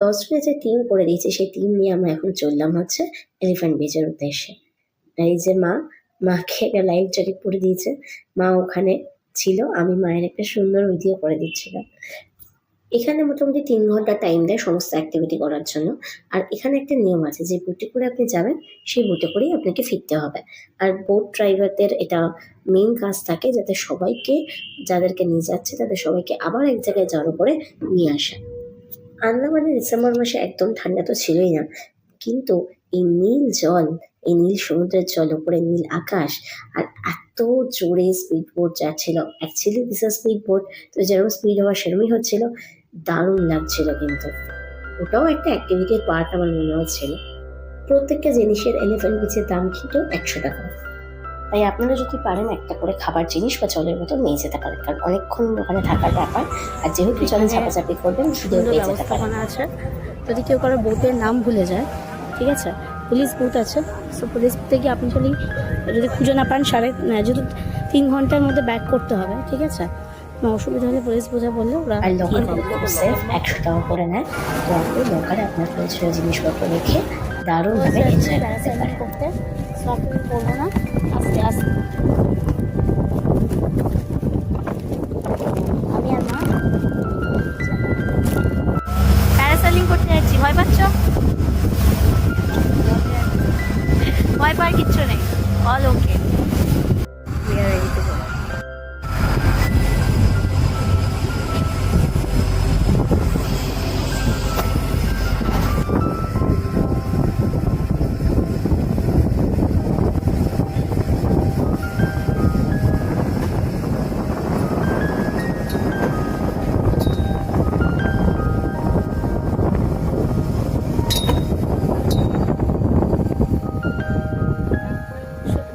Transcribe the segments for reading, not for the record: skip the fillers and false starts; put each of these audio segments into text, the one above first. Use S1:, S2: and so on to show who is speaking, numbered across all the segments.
S1: 10 জনের যে টিম করে দিয়েছে সেই টিম নিয়ে আমরা এখন চললাম হচ্ছে এলিফ্যান্ট বিচের উদ্দেশ্যে। এই যে মাকে একটা লাইফ জ্যাকেট পরে দিয়েছে। মা ওখানে ছিল। আমি মায়ের একটা সুন্দর ভিডিও করে দিচ্ছিলাম। এখানে মোটামুটি ৩ ঘন্টা টাইম দেয় সমস্ত অ্যাক্টিভিটি করার জন্য। আর এখানে একটা নিয়ম আছে যে বোটে করে আপনি যাবেন, সেই বোটে করেই আপনাকে ফিরতে হবে। আর বোট ড্রাইভারদের এটা মেইন কাজ থাকে যাতে সবাইকে, যাদেরকে নিয়ে যাচ্ছে তাদের সবাইকে আবার এক জায়গায় জড়ো করে নিয়ে আসা। আন্দামানে ডিসেম্বর মাসে একদম ঠান্ডা তো ছিলই না। কিন্তু এই নীল জল, এই নীল সমুদ্রের জল, উপরে নীল আকাশ, আর এত জোরে স্পিড বোট যাচ্ছিল। Actually this is speed boat, তো যেরকম স্পিড হওয়ার সেরকমই হচ্ছিল। দারুণ লাগছিল কিন্তু। ওটাও একটা অ্যাক্টিভিটির পার্ট আমার মনে হচ্ছিল। প্রত্যেকটা জিনিসের এলিফ্যান্ট বিচের দাম কিন্তু ১০০ টাকা। তাই আপনারা যদি পারেন একটা করে খাবার জিনিস বা জলের বোতল নিয়ে যেতে পারেন, কারণ অনেকক্ষণ ওখানে থাকার ব্যাপার। আর যেহেতু জলে ঝাপাঝাপি করবেন খিদেও পেয়ে যেতে পারেন।
S2: আছে যদি কেউ কারো বোটের নাম ভুলে যায়, ঠিক আছে, পুলিশ বুথ আছে। সো পুলিশ বুথে গিয়ে আপনি যদি খুঁজে না পান, যেহেতু 3 ঘন্টার মধ্যে ব্যাক করতে হবে, ঠিক আছে, অসুবিধা হলে পুলিশ বুথে বললে ওরা।
S1: আর লকার সেফ ১০০ টাকা করে নেয়। তো আপনি লকারে আপনার প্রয়োজনীয় জিনিসপত্র রেখে দারুণভাবে এনজয় করতে পারেন।
S2: করতে সব করবো না, আস্তে আস্তে। আমি আর মা প্যারাসেলিং করতে যাচ্ছি। ভয় পাচ্ছ? ভয় পাওয়ার কিচ্ছু নেই, অল ওকে।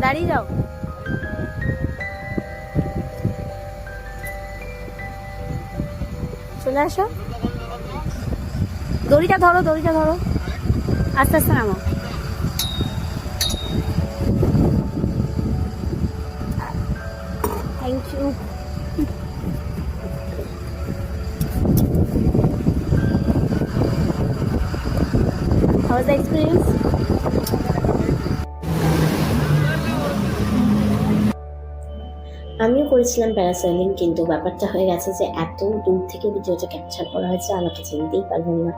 S2: দাঁড়িয়ে যাও। চলে আসো, দড়িটা ধরো, দড়িটা ধরো, আস্তে আস্তে নামো। Thank you. How was the experience?
S1: আমিও করেছিলাম প্যারাসেলিং, কিন্তু ব্যাপারটা হয়ে গেছে যে এত দূর থেকে ভিডিওটা ক্যাপচার করা হয়েছে, আমাকে চিনতেই পারবেন না।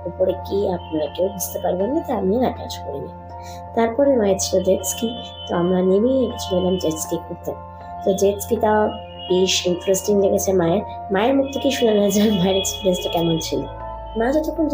S1: উপরে কি আপনারা কেউ বুঝতে পারবেন না, তাই আমিও অ্যাটাচ করিনি। তারপরে মায়ের ছিল জেটস্কি, তো আমরা নেমেই চলে এলাম জেটস্কি করতে। তো জেটস্কিটা বেশ ইন্টারেস্টিং লেগেছে মায়ের মুখ থেকেই শুনে নেওয়া যায় মায়ের এক্সপিরিয়েন্সটা কেমন ছিল। মা যতক্ষণ